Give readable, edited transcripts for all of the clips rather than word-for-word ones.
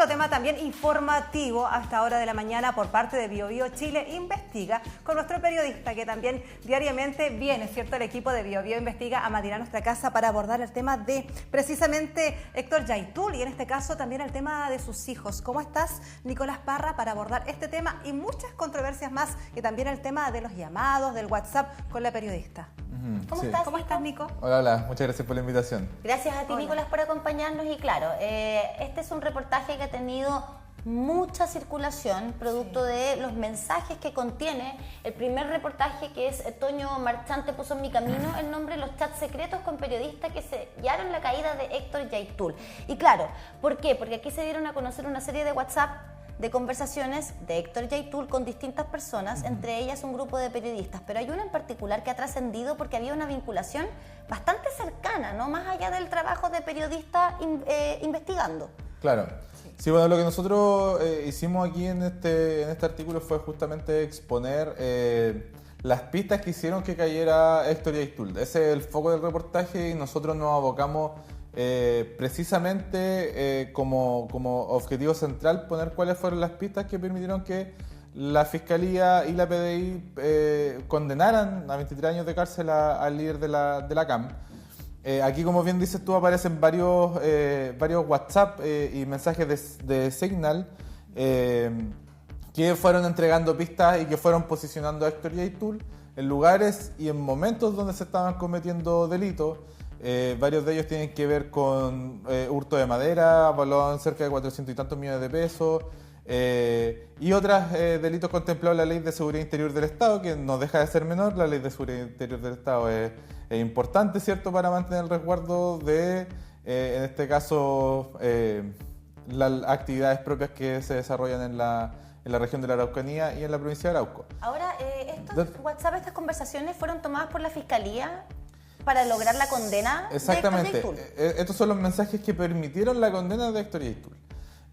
otro tema también informativo a esta hora de la mañana por parte de BioBio Chile Investiga, con nuestro periodista que también diariamente viene, ¿cierto? El equipo de BioBio Investiga a Matinal Nuestra Casa para abordar el tema de precisamente Héctor Yaitul y en este caso también el tema de sus hijos. ¿Cómo estás, Nicolás Parra, para abordar este tema y muchas controversias más y también el tema de los llamados, del WhatsApp con la periodista? ¿Cómo estás? ¿Cómo estás, Nico? Hola, muchas gracias por la invitación. Gracias a ti, Nicolás, por acompañarnos y claro, este es un reportaje que ha tenido mucha circulación, producto de los mensajes que contiene el primer reportaje que es Toño Marchante puso en mi camino el nombre de los chats secretos con periodistas que sellaron la caída de Héctor Yaitul. Y claro, ¿por qué? Porque aquí se dieron a conocer una serie de WhatsApp de conversaciones de Héctor Yaitul con distintas personas, entre ellas un grupo de periodistas, pero hay una en particular que ha trascendido porque había una vinculación bastante cercana, ¿no? Más allá del trabajo de periodista investigando. Claro. Sí, bueno, lo que nosotros hicimos aquí en este artículo fue justamente exponer las pistas que hicieron que cayera Héctor Yaitul. Ese es el foco del reportaje y nosotros nos abocamos precisamente como objetivo central poner cuáles fueron las pistas que permitieron que la Fiscalía y la PDI condenaran a 23 años de cárcel al líder de la CAM. Aquí, como bien dices tú, aparecen varios WhatsApp y mensajes de Signal que fueron entregando pistas y que fueron posicionando a Héctor Yaitul en lugares y en momentos donde se estaban cometiendo delitos. Varios de ellos tienen que ver con hurto de madera, valorado en cerca de 400 y tantos millones de pesos, y otros delitos contemplados en la Ley de Seguridad Interior del Estado, que no deja de ser menor. La Ley de Seguridad Interior del Estado es importante, ¿cierto?, para mantener el resguardo de, en este caso, las actividades propias que se desarrollan en la región de la Araucanía y en la provincia de Arauco. Ahora, estos WhatsApp, estas conversaciones fueron tomadas por la Fiscalía para lograr la condena. Exactamente. De Héctor Yaitul. Estos son los mensajes que permitieron la condena de Héctor Yaitul.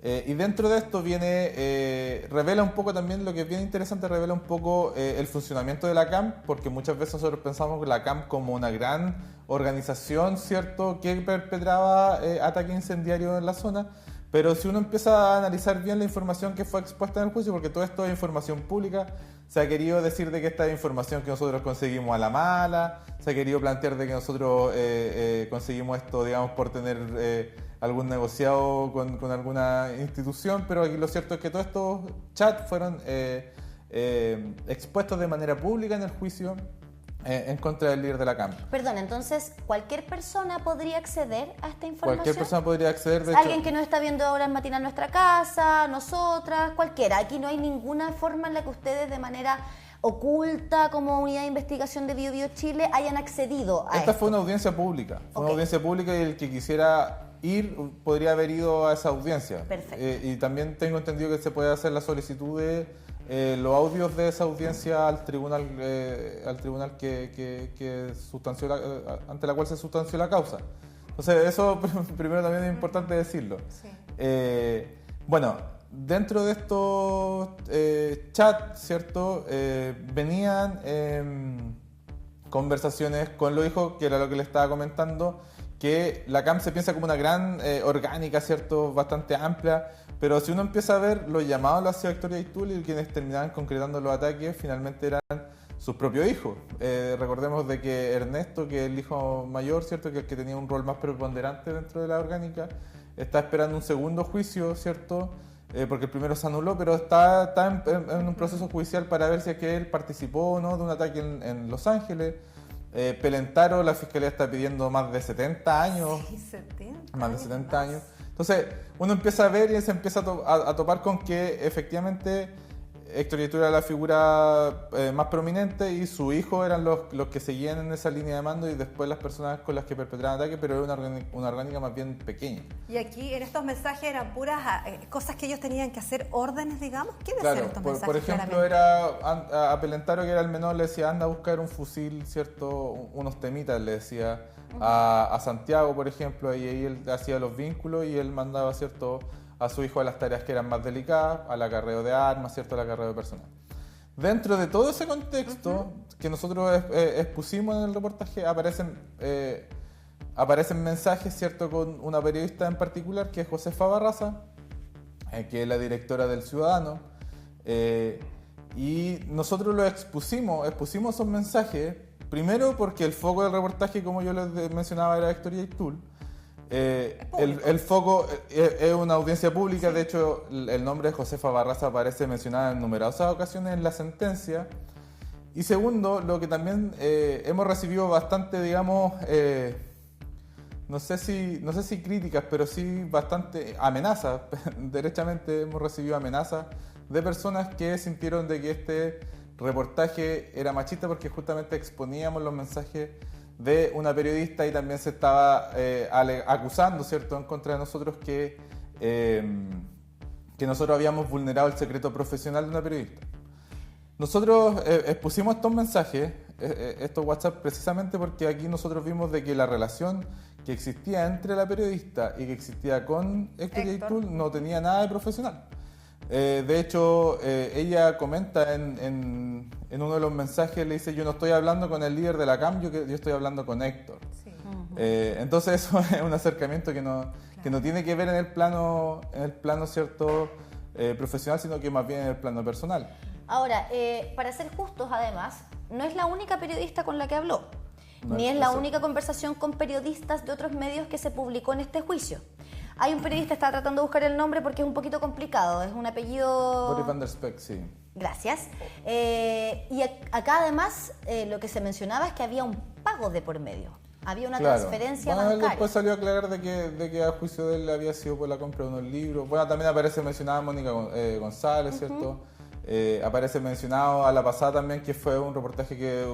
Y dentro de esto revela un poco también lo que es bien interesante, revela un poco el funcionamiento de la CAM, porque muchas veces nosotros pensamos la CAM como una gran organización, ¿cierto?, que perpetraba ataques incendiarios en la zona. Pero si uno empieza a analizar bien la información que fue expuesta en el juicio, porque todo esto es información pública, se ha querido decir de que esta es información que nosotros conseguimos a la mala, se ha querido plantear de que nosotros conseguimos esto, digamos, por tener algún negociado con alguna institución, pero aquí lo cierto es que todos estos chats fueron expuestos de manera pública en el juicio en contra del líder de la CAM. Perdón, entonces, ¿cualquier persona podría acceder a esta información? Cualquier persona podría acceder, de Alguien hecho, que nos está viendo ahora en Matinal Nuestra Casa, nosotras, cualquiera. Aquí no hay ninguna forma en la que ustedes de manera oculta, como unidad de investigación de BioBio Chile, hayan accedido a esta esto. fue una audiencia pública. Fue una audiencia pública y el que quisiera ir podría haber ido a esa audiencia. Perfecto. Y también tengo entendido que se puede hacer la solicitud de los audios de esa audiencia al tribunal que sustanció ante la cual se sustanció la causa. Entonces, eso primero también es importante decirlo. Sí. Bueno, dentro de estos chats, ¿cierto?, venían conversaciones con los hijos, que era lo que le estaba comentando, que la CAM se piensa como una gran orgánica, ¿cierto?, bastante amplia, pero si uno empieza a ver los llamados lo hacía Héctor Yaitul y quienes terminaban concretando los ataques finalmente eran sus propios hijos. Recordemos de que Ernesto, que es el hijo mayor, ¿cierto?, que es el que tenía un rol más preponderante dentro de la orgánica, está esperando un segundo juicio, ¿cierto?, porque el primero se anuló, pero está en un proceso judicial para ver si es que él participó o no de un ataque en Los Ángeles. Pelentaro, la Fiscalía está pidiendo más de 70 años. Sí, 70 más de 70 años. Entonces, uno empieza a ver y se empieza a topar con que efectivamente Héctor Yaitul era la figura más prominente y su hijo eran los que seguían en esa línea de mando y después las personas con las que perpetraban ataques, pero era una orgánica más bien pequeña. Y aquí en estos mensajes eran puras cosas que ellos tenían que hacer, órdenes, digamos. ¿Qué decían Claro, estos mensajes? por ejemplo, claramente? era a Pelentaro, que era el menor, le decía anda a buscar un fusil, ¿cierto? Unos temitas, le decía a Santiago, por ejemplo, y ahí él hacía los vínculos y él mandaba, ¿cierto?, a su hijo a las tareas que eran más delicadas, al acarreo de armas, ¿cierto?, al acarreo de personal. Dentro de todo ese contexto que nosotros expusimos en el reportaje, aparecen mensajes, ¿cierto?, con una periodista en particular, que es Josefa Barraza, que es la directora del Ciudadano, y nosotros lo expusimos esos mensajes, primero porque el foco del reportaje, como yo les mencionaba, era Héctor Yaitul. El foco es una audiencia pública, de hecho el nombre de Josefa Barraza aparece mencionado en numerosas ocasiones en la sentencia. Y segundo, lo que también hemos recibido bastante, digamos, no sé si críticas, pero sí bastante amenazas. Derechamente hemos recibido amenazas de personas que sintieron de que este reportaje era machista porque justamente exponíamos los mensajes de una periodista y también se estaba acusando, ¿cierto?, en contra de nosotros que nosotros habíamos vulnerado el secreto profesional de una periodista. Nosotros expusimos estos mensajes, estos WhatsApp, precisamente porque aquí nosotros vimos de que la relación que existía entre la periodista y que existía con Héctor Yaitul no tenía nada de profesional. De hecho, ella comenta en uno de los mensajes, le dice: yo no estoy hablando con el líder de la CAM, yo estoy hablando con Héctor. Sí. Entonces eso es un acercamiento que no tiene que ver en el plano cierto, profesional, sino que más bien en el plano personal. Ahora, para ser justos, además, no es la única periodista con la que habló, ni es la única conversación con periodistas de otros medios que se publicó en este juicio. Hay un periodista, estaba tratando de buscar el nombre porque es un poquito complicado, es un apellido... Boris van der Speck, sí. Gracias. Y acá además lo que se mencionaba es que había un pago de por medio. Había una transferencia bancaria. Después salió a aclarar de que a juicio de él había sido por la compra de unos libros. Bueno, también aparece mencionada Mónica González, ¿cierto? Aparece mencionado a la pasada también que fue un reportaje que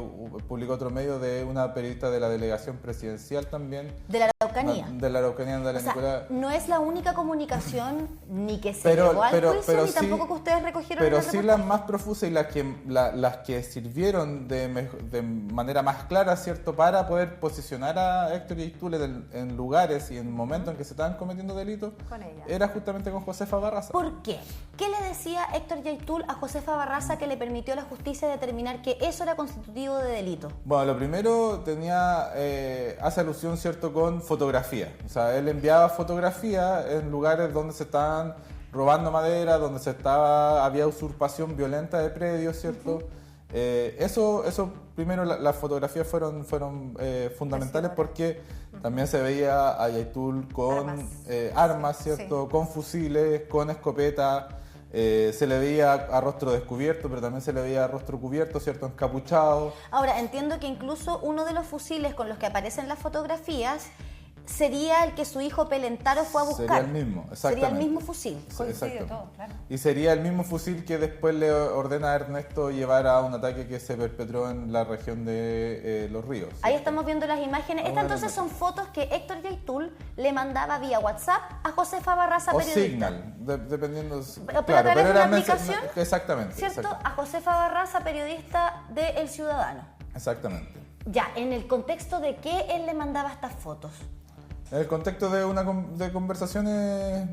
publicó otro medio de una periodista de la delegación presidencial también. De la Araucanía. De la Araucanía, de la Nicolás. No es la única comunicación ni que se llevó al juicio, ni tampoco que ustedes recogieron en el reportaje. Pero sí las más profusas y las que sirvieron de manera más clara, ¿cierto?, para poder posicionar a Héctor Yaitul en lugares y en momentos en que se estaban cometiendo delitos, con ella. Era justamente con Josefa Barraza. ¿Por qué? ¿Qué le decía Héctor Yaitul a Josefa Barraza que le permitió a la justicia determinar que eso era constitutivo de delito? Bueno, lo primero hace alusión, ¿cierto?, con fotografía. O sea, él enviaba fotografía en lugares donde se estaban robando madera, donde había usurpación violenta de predios, ¿cierto? Eso primero, las fotografías fueron fundamentales porque también se veía a Yaitul con armas, ¿cierto? Sí. Con fusiles, con escopetas. Se le veía a rostro descubierto, pero también se le veía a rostro cubierto, ¿cierto?, encapuchado. Ahora, entiendo que incluso uno de los fusiles con los que aparecen las fotografías sería el que su hijo Pelentaro fue a buscar. Sería el mismo, exactamente. Sería el mismo fusil. Coincide todo, claro. Y sería el mismo fusil que después le ordena a Ernesto llevar a un ataque que se perpetró en la región de Los Ríos, ¿cierto? Ahí estamos viendo las imágenes. Estas entonces son fotos que Héctor Yaitul le mandaba vía WhatsApp a Josefa Barraza, periodista. O Signal, dependiendo... Pero a través de una aplicación, exactamente. ¿cierto? A Josefa Barraza, periodista de El Ciudadano. Exactamente. Ya, en el contexto de qué él le mandaba estas fotos. En el contexto de conversaciones...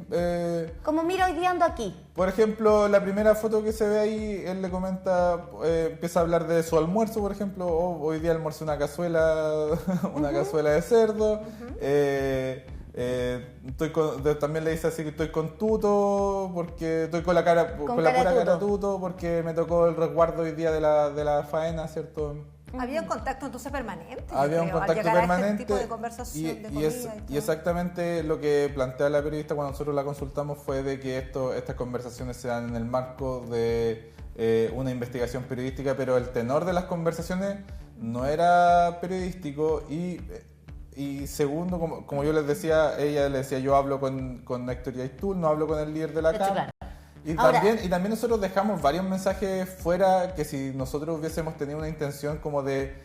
Como mira, hoy día ando aquí. Por ejemplo, la primera foto que se ve ahí, él le comenta, empieza a hablar de su almuerzo, por ejemplo. Hoy día almuerzo una cazuela de cerdo. También le dice así que estoy con tuto, porque estoy con la cara, con la pura cara tuto, porque me tocó el resguardo hoy día de la faena, ¿cierto? Había un contacto entonces permanente. Había un contacto permanente. Este tipo de conversación, de comida y exactamente lo que plantea la periodista cuando nosotros la consultamos fue de que estas conversaciones se dan en el marco de una investigación periodística, pero el tenor de las conversaciones no era periodístico y segundo, como yo les decía, ella le decía: yo hablo con Héctor Yaitul, no hablo con el líder de la CAM. Claro. Y también nosotros dejamos varios mensajes fuera que si nosotros hubiésemos tenido una intención como de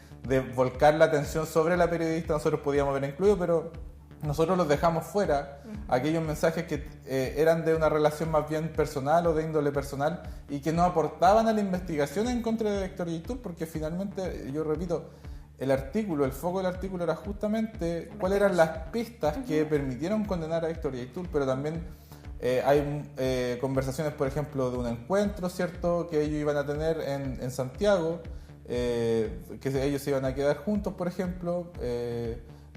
volcar la atención sobre la periodista, nosotros podíamos haber incluido, pero nosotros los dejamos fuera, aquellos mensajes que eran de una relación más bien personal o de índole personal y que no aportaban a la investigación en contra de Héctor Yaitul, porque finalmente, yo repito, el foco del artículo era justamente cuáles eran las pistas que permitieron condenar a Héctor Yaitul, pero también hay conversaciones, por ejemplo, de un encuentro, ¿cierto?, que ellos iban a tener en Santiago, que ellos se iban a quedar juntos, por ejemplo.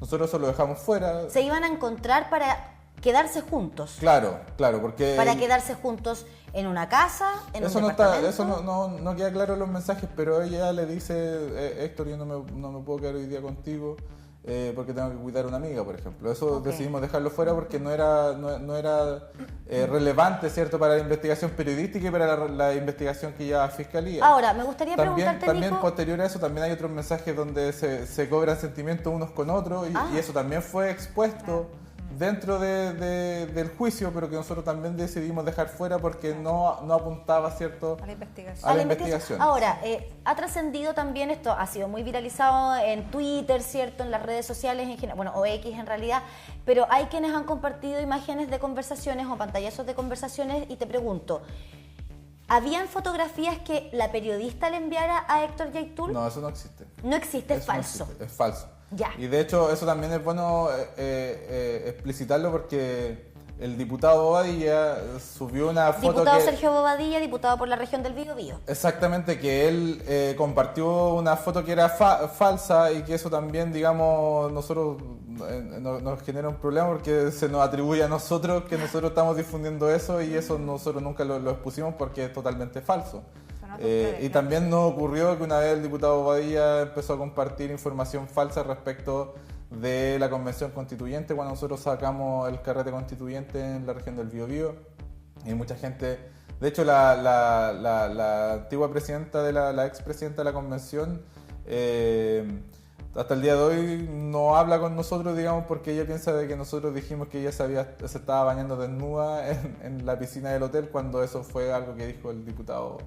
Nosotros eso lo dejamos fuera. Se iban a encontrar para quedarse juntos. Claro, porque... Para quedarse juntos en una casa, en eso un no departamento. Eso no queda claro en los mensajes, pero ella le dice, Héctor, yo no me puedo quedar hoy día contigo porque tengo que cuidar a una amiga, por ejemplo. Eso decidimos dejarlo fuera porque no era relevante, ¿cierto?, para la investigación periodística y para la investigación que lleva a Fiscalía. Ahora, me gustaría preguntarte, también Nico... posterior a eso, también hay otros mensajes donde se cobran sentimientos unos con otros y eso también fue expuesto dentro del juicio, pero que nosotros también decidimos dejar fuera porque no apuntaba, ¿cierto?, a la investigación. Ahora, ha trascendido también, esto ha sido muy viralizado en Twitter, ¿cierto?, en las redes sociales en general, bueno, o X en realidad, pero hay quienes han compartido imágenes de conversaciones o pantallazos de conversaciones y te pregunto, ¿habían fotografías que la periodista le enviara a Héctor Yaitul? No, eso no existe. No existe, es Eso no falso. existe, es falso. Ya. Y de hecho eso también es bueno explicitarlo porque el diputado Bobadilla subió una foto Diputado Sergio Bobadilla, diputado por la región del Biobío. Exactamente, que él compartió una foto que era falsa y que eso también, digamos, nosotros nos genera un problema porque se nos atribuye a nosotros que nosotros estamos difundiendo eso y eso nosotros nunca lo expusimos porque es totalmente falso. Y también nos ocurrió que una vez el diputado Bobadilla empezó a compartir información falsa respecto de la convención constituyente cuando nosotros sacamos el carrete constituyente en la región del Biobío. Y mucha gente, de hecho la antigua presidenta la expresidenta de la convención hasta el día de hoy no habla con nosotros, digamos, porque ella piensa de que nosotros dijimos que ella se estaba bañando desnuda en la piscina del hotel cuando eso fue algo que dijo el diputado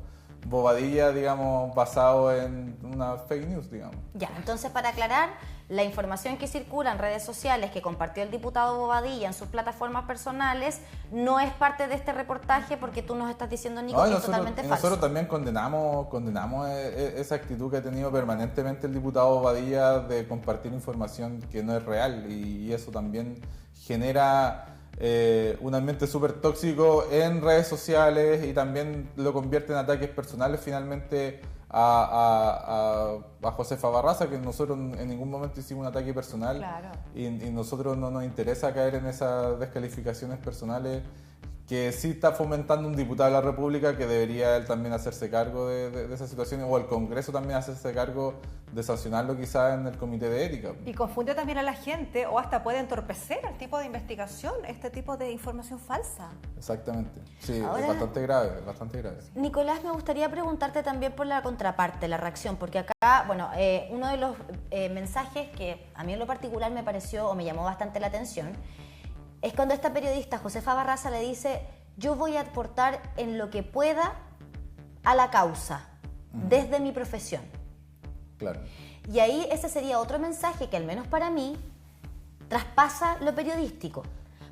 Bobadilla, digamos, basado en una fake news, digamos. Ya, entonces para aclarar, la información que circula en redes sociales que compartió el diputado Bobadilla en sus plataformas personales no es parte de este reportaje porque tú nos estás diciendo, Nico, que es totalmente falso. Nosotros también condenamos esa actitud que ha tenido permanentemente el diputado Bobadilla de compartir información que no es real y eso también genera un ambiente súper tóxico en redes sociales y también lo convierte en ataques personales finalmente a Josefa Barraza, que nosotros en ningún momento hicimos un ataque personal. Claro. y nosotros no nos interesa caer en esas descalificaciones personales que sí está fomentando un diputado de la República que debería él también hacerse cargo de esas situaciones o el Congreso también hacerse cargo de sancionarlo quizás en el Comité de Ética. Y confunde también a la gente o hasta puede entorpecer el tipo de investigación, este tipo de información falsa. Exactamente. Sí, Ahora, es bastante grave, bastante grave. Nicolás, me gustaría preguntarte también por la contraparte, la reacción, porque acá, bueno, uno de los mensajes que a mí en lo particular me pareció o me llamó bastante la atención es cuando esta periodista, Josefa Barraza, le dice: yo voy a aportar en lo que pueda a la causa, desde mi profesión. Claro. Y ahí ese sería otro mensaje que, al menos para mí, traspasa lo periodístico.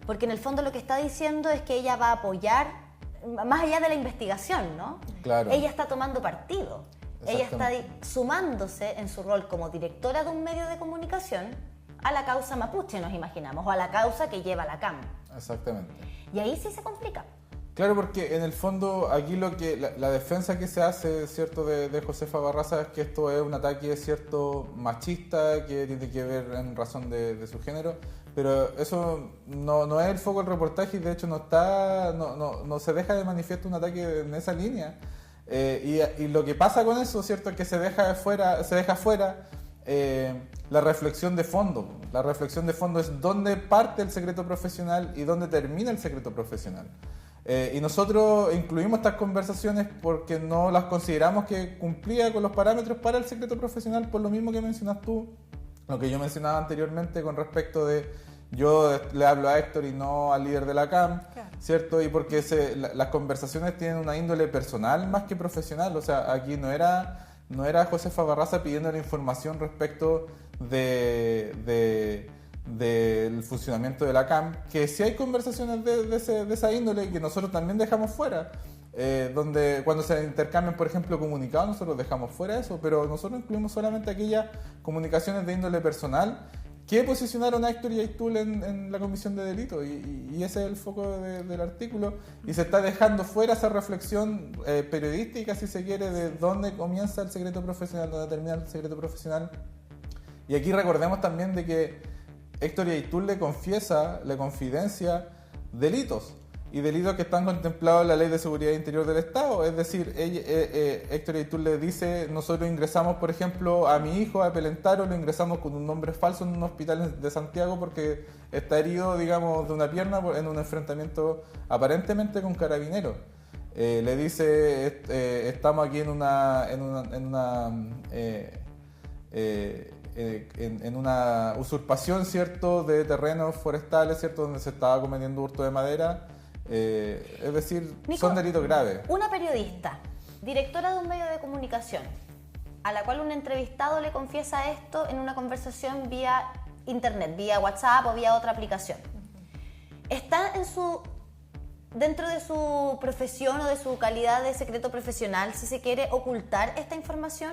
Porque en el fondo lo que está diciendo es que ella va a apoyar, más allá de la investigación, ¿no? Claro. Ella está tomando partido. Ella está sumándose en su rol como directora de un medio de comunicación a la causa mapuche, nos imaginamos, o a la causa que lleva la CAM. Exactamente. Y ahí sí se complica. Claro, porque en el fondo aquí lo que la defensa que se hace, cierto, de Josefa Barraza es que esto es un ataque, cierto, machista que tiene que ver en razón de su género, pero eso no es el foco del reportaje y de hecho no se deja de manifiesto un ataque en esa línea. Y lo que pasa con eso, cierto, es que se deja fuera la reflexión de fondo. La reflexión de fondo es dónde parte el secreto profesional y dónde termina el secreto profesional. Y nosotros incluimos estas conversaciones porque no las consideramos que cumplía con los parámetros para el secreto profesional, por lo mismo que mencionas tú, lo que yo mencionaba anteriormente con respecto de yo le hablo a Héctor y no al líder de la CAM, claro, ¿cierto? Y porque las conversaciones tienen una índole personal más que profesional. O sea, aquí no era Josefa Barraza pidiendo la información respecto del funcionamiento de la CAM, que sí hay conversaciones de esa índole que nosotros también dejamos fuera, donde cuando se intercambian, por ejemplo, comunicados, nosotros dejamos fuera eso, pero nosotros incluimos solamente aquellas comunicaciones de índole personal que posicionaron a Héctor Yaitul en la comisión de delito, y ese es el foco del artículo, y se está dejando fuera esa reflexión periodística, si se quiere, de dónde comienza el secreto profesional, dónde termina el secreto profesional. Y aquí recordemos también de que Héctor Yaitul le confidencia delitos. Y delitos que están contemplados en la Ley de Seguridad Interior del Estado. Es decir, Héctor Yaitul le dice, nosotros ingresamos, por ejemplo, a mi hijo, a Pelentaro, lo ingresamos con un nombre falso en un hospital de Santiago porque está herido, digamos, de una pierna en un enfrentamiento aparentemente con carabineros. Le dice, estamos aquí en una usurpación, ¿cierto?, de terrenos forestales, ¿cierto?, donde se estaba cometiendo hurto de madera. Es decir, Nico, son delitos graves. Una periodista, directora de un medio de comunicación, a la cual un entrevistado le confiesa esto en una conversación vía internet, vía WhatsApp o vía otra aplicación. ¿Está dentro de su profesión o de su calidad de secreto profesional, si se quiere, ocultar esta información?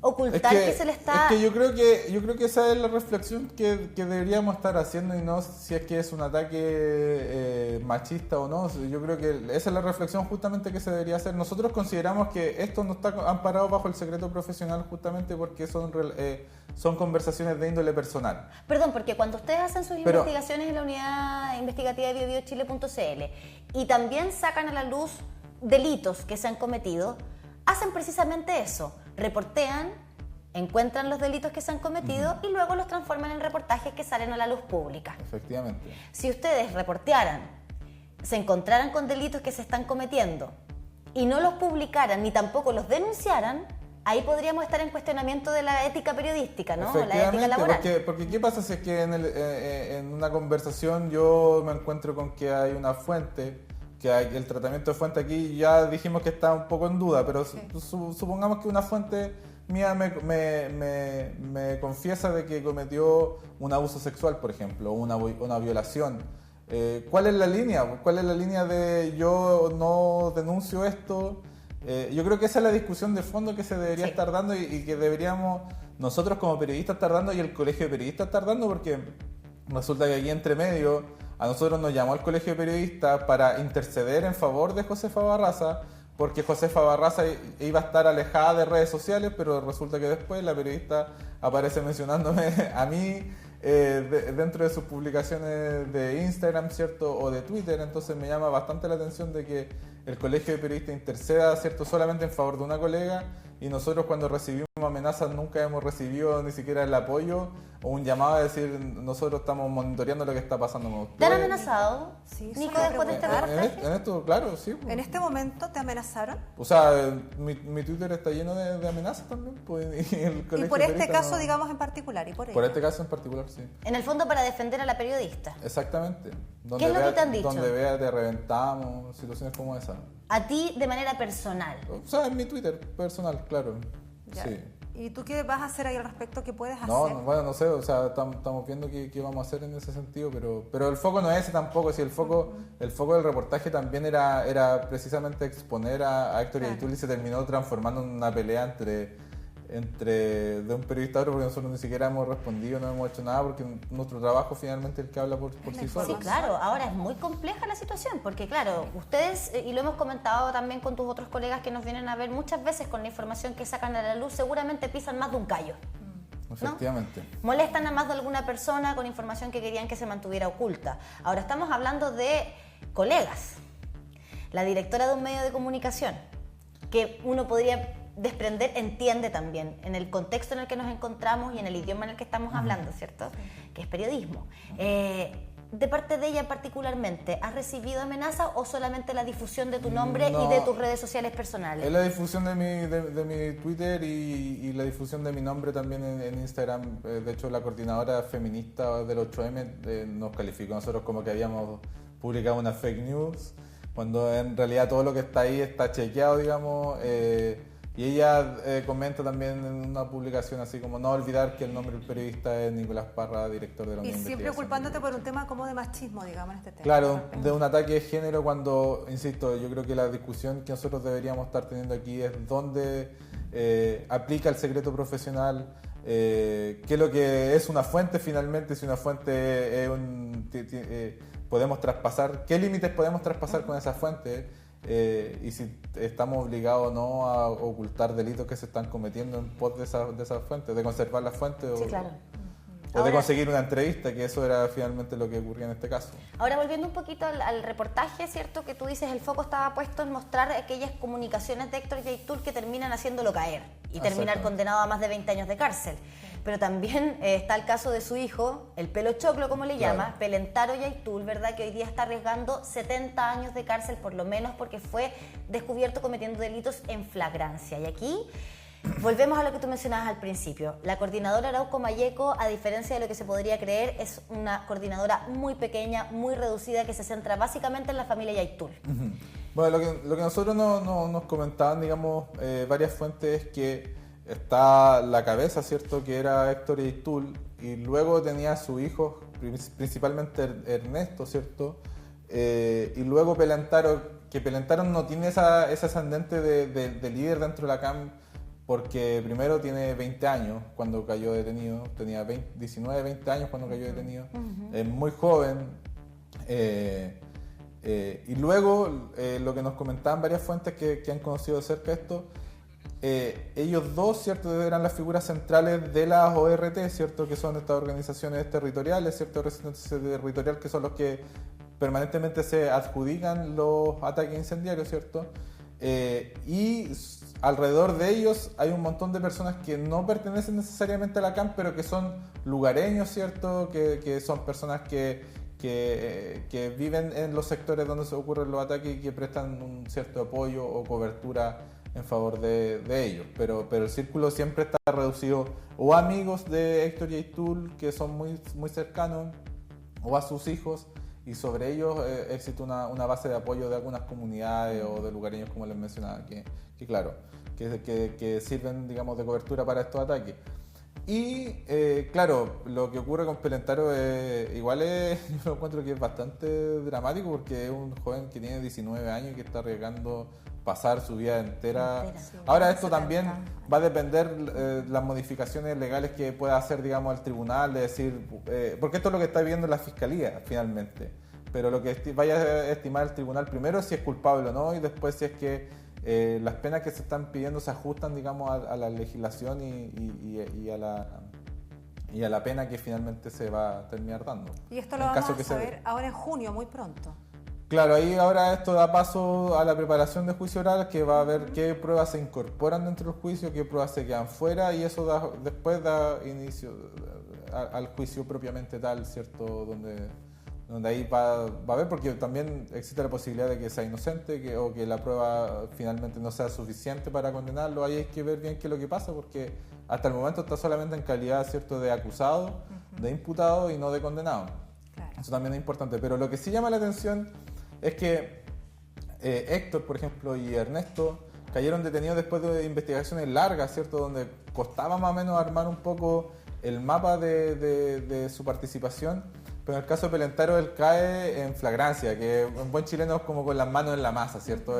Ocultar que se le está... Es que yo creo que esa es la reflexión que deberíamos estar haciendo y no si es que es un ataque machista o no. Yo creo que esa es la reflexión justamente que se debería hacer. Nosotros consideramos que esto no está amparado bajo el secreto profesional justamente porque son conversaciones de índole personal. Perdón, porque cuando ustedes hacen sus investigaciones en la unidad investigativa de biobiochile.cl y también sacan a la luz delitos que se han cometido, hacen precisamente eso. Reportean, encuentran los delitos que se han cometido y luego los transforman en reportajes que salen a la luz pública. Efectivamente. Si ustedes reportearan, se encontraran con delitos que se están cometiendo y no los publicaran ni tampoco los denunciaran, ahí podríamos estar en cuestionamiento de la ética periodística, ¿no? La ética laboral. Porque ¿qué pasa si es que en una conversación yo me encuentro con que hay una fuente, que el tratamiento de fuente aquí ya dijimos que está un poco en duda, pero sí. Supongamos que una fuente mía me confiesa de que cometió un abuso sexual, por ejemplo, o una violación. ¿Cuál es la línea? ¿Cuál es la línea de yo no denuncio esto? Yo creo que esa es la discusión de fondo que se debería estar dando y que deberíamos nosotros como periodistas estar dando y el colegio de periodistas estar dando, porque resulta que aquí entre medio a nosotros nos llamó el colegio de periodistas para interceder en favor de Josefa Barraza, porque Josefa Barraza iba a estar alejada de redes sociales, pero resulta que después la periodista aparece mencionándome a mí dentro de sus publicaciones de Instagram, ¿cierto?, o de Twitter. Entonces me llama bastante la atención de que el colegio de periodistas interceda, ¿cierto?, solamente en favor de una colega, y nosotros cuando recibimos amenazas nunca hemos recibido ni siquiera el apoyo o un llamado a decir nosotros estamos monitoreando lo que está pasando con ustedes. ¿Te han amenazado, sí, Nico, después de este reportaje? En esto, claro, sí. ¿En este momento te amenazaron? O sea, mi Twitter está lleno de amenazas también. Pues, y por este caso, digamos, en particular. Por este caso en particular, sí. En el fondo, para defender a la periodista. Exactamente. ¿Qué es lo que te han dicho? Donde vea te reventamos, situaciones como esa. ¿A ti de manera personal? O sea, en mi Twitter personal, claro. Ya. Sí. ¿Y tú qué vas a hacer ahí al respecto? ¿Qué puedes hacer? Bueno, no sé, o sea, estamos viendo qué vamos a hacer en ese sentido, pero el foco no es ese tampoco. Si el foco del reportaje también era precisamente exponer a Héctor Yaitul, y se terminó transformando en una pelea entre de un periodista a otro, porque nosotros ni siquiera hemos respondido, no hemos hecho nada, porque nuestro trabajo finalmente es el que habla por sí solo. Sí, claro, ahora es muy compleja la situación, porque claro, ustedes, y lo hemos comentado también con tus otros colegas que nos vienen a ver muchas veces con la información que sacan a la luz, seguramente pisan más de un callo. Efectivamente. ¿No? Molestan a más de alguna persona con información que querían que se mantuviera oculta. Ahora estamos hablando de colegas, la directora de un medio de comunicación, que uno podría desprender, entiende también en el contexto en el que nos encontramos y en el idioma en el que estamos hablando, ¿cierto? Que es periodismo. De parte de ella particularmente, ¿has recibido amenazas o solamente la difusión de tu nombre y de tus redes sociales personales? Es la difusión de mi Twitter y la difusión de mi nombre también en Instagram. De hecho, la coordinadora feminista del 8M nos calificó a nosotros como que habíamos publicado una fake news, cuando en realidad todo lo que está ahí está chequeado, digamos. Y ella comenta también en una publicación así como no olvidar que el nombre del periodista es Nicolás Parra, director de la Unidad de Investigación. Y siempre culpándote por un tema como de machismo, digamos, en este tema. Claro, de un ataque de género cuando, insisto, yo creo que la discusión que nosotros deberíamos estar teniendo aquí es dónde aplica el secreto profesional, qué es lo que es una fuente finalmente, si una fuente es podemos traspasar, qué límites podemos traspasar con esa fuente. Y si estamos obligados o no a ocultar delitos que se están cometiendo en pos de esas fuentes, de conservar las fuentes. Sí, claro. de conseguir una entrevista, que eso era finalmente lo que ocurría en este caso. Ahora, volviendo un poquito al reportaje, ¿cierto? Que tú dices, el foco estaba puesto en mostrar aquellas comunicaciones de Héctor Yaitul que terminan haciéndolo caer y terminar condenado a más de 20 años de cárcel. Pero también está el caso de su hijo, el pelo choclo, como le llama, Pelentaro Yaitul, ¿verdad? Que hoy día está arriesgando 70 años de cárcel, por lo menos porque fue descubierto cometiendo delitos en flagrancia. Y aquí volvemos a lo que tú mencionabas al principio. La coordinadora Arauco Malleco, a diferencia de lo que se podría creer, es una coordinadora muy pequeña, muy reducida, que se centra básicamente en la familia Yaitul. Bueno, lo que nosotros nos comentaban, digamos, varias fuentes es que está la cabeza, ¿cierto?, que era Héctor Yaitul, y luego tenía a su hijo, principalmente Ernesto, ¿cierto?, y luego Pelentaro, que Pelentaro no tiene ese ascendente de líder dentro de la CAM, porque primero tiene 20 años cuando cayó detenido, tenía 19, 20 años cuando cayó detenido, es muy joven, y luego lo que nos comentaban varias fuentes que han conocido de cerca esto, ellos dos, ¿cierto?, eran las figuras centrales de las ORT, ¿cierto?, que son estas organizaciones territoriales, ¿cierto?, resistencia territorial, que son los que permanentemente se adjudican los ataques incendiarios, ¿cierto?, y alrededor de ellos hay un montón de personas que no pertenecen necesariamente a la CAM, pero que son lugareños, ¿cierto?, que son personas que viven en los sectores donde se ocurren los ataques y que prestan un cierto apoyo o cobertura en favor de ellos, pero el círculo siempre está reducido o a amigos de Héctor Yaitul que son muy, muy cercanos, o a sus hijos, y sobre ellos existe una base de apoyo de algunas comunidades o de lugareños, como les mencionaba, que claro, que sirven, digamos, de cobertura para estos ataques. Y claro, lo que ocurre con Pelentaro igual yo lo encuentro que es bastante dramático, porque es un joven que tiene 19 años y que está arriesgando pasar su vida entera. Ahora esto también va a depender las modificaciones legales que pueda hacer, digamos, el tribunal, de decir, porque esto es lo que está viendo la fiscalía finalmente, pero lo que vaya a estimar el tribunal primero es si es culpable o no, y después si es que las penas que se están pidiendo se ajustan, digamos, a la legislación y a la pena que finalmente se va a terminar dando. Y esto lo vamos a saber ahora en junio, muy pronto. Claro, ahí ahora esto da paso a la preparación de juicio oral, que va a ver qué pruebas se incorporan dentro del juicio, qué pruebas se quedan fuera, y eso después da inicio al juicio propiamente tal, ¿cierto? Donde ahí va a ver, porque también existe la posibilidad de que sea inocente o que la prueba finalmente no sea suficiente para condenarlo. Ahí hay que ver bien qué es lo que pasa, porque hasta el momento está solamente en calidad, ¿cierto?, de acusado, de imputado y no de condenado. Claro. Eso también es importante, pero lo que sí llama la atención es que Héctor, por ejemplo, y Ernesto cayeron detenidos después de investigaciones largas, ¿cierto?, donde costaba más o menos armar un poco el mapa de su participación. Pero en el caso de Pelentaro, él cae en flagrancia, que en buen chileno es como con las manos en la masa, ¿cierto?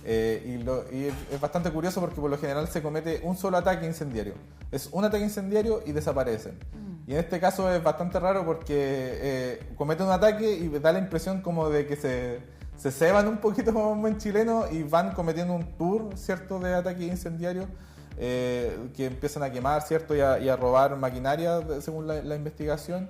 Y es bastante curioso porque por lo general se comete un solo ataque incendiario. Es un ataque incendiario y desaparecen. Y en este caso es bastante raro porque comete un ataque y da la impresión como de que se ceban un poquito como en buen chileno y van cometiendo un tour, ¿cierto?, de ataque incendiario, que empiezan a quemar, ¿cierto?, y a robar maquinaria según la investigación.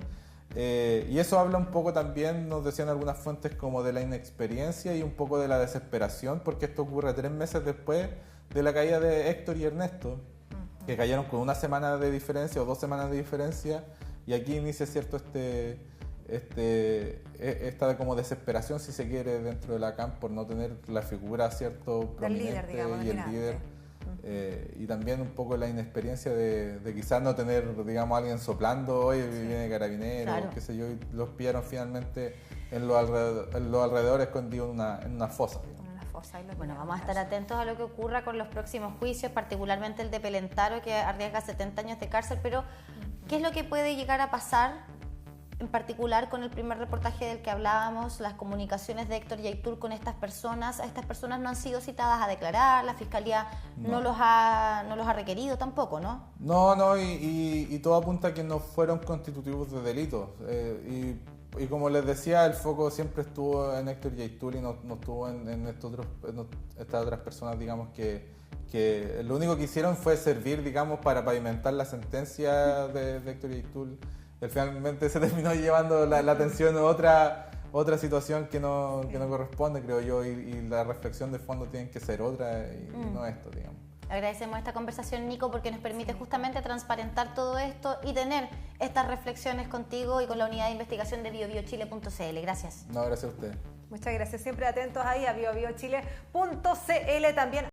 Y eso habla un poco también, nos decían algunas fuentes, como de la inexperiencia y un poco de la desesperación, porque esto ocurre 3 meses después de la caída de Héctor y Ernesto, que cayeron con 1 semana de diferencia o 2 semanas de diferencia, y aquí inicia, ¿cierto?, esta como desesperación, si se quiere, dentro de la CAM por no tener la figura, ¿cierto?, prominente, líder, digamos, y el líder. Y también un poco la inexperiencia de quizás no tener, digamos, alguien soplando, hoy viene carabinero, claro, qué sé yo, y los pillaron finalmente en los alrededores escondidos en una fosa. Bueno, vamos a estar atentos a lo que ocurra con los próximos juicios, particularmente el de Pelentaro, que arriesga 70 años de cárcel, pero ¿qué es lo que puede llegar a pasar en particular con el primer reportaje del que hablábamos, las comunicaciones de Héctor Yaitul con estas personas? Estas personas no han sido citadas a declarar, la Fiscalía no los ha requerido tampoco, ¿no? No, y todo apunta a que no fueron constitutivos de delitos. Y como les decía, el foco siempre estuvo en Héctor Yaitul y no estuvo en estas otras personas, digamos, que lo único que hicieron fue servir, digamos, para pavimentar la sentencia de Héctor Yaitul finalmente se terminó llevando la atención a otra situación que no corresponde, creo yo, y la reflexión de fondo tiene que ser otra y no esto, digamos. Agradecemos esta conversación, Nico, porque nos permite justamente transparentar todo esto y tener estas reflexiones contigo y con la unidad de investigación de biobiochile.cl. Gracias. No, gracias a ustedes. Muchas gracias. Siempre atentos ahí a biobiochile.cl también.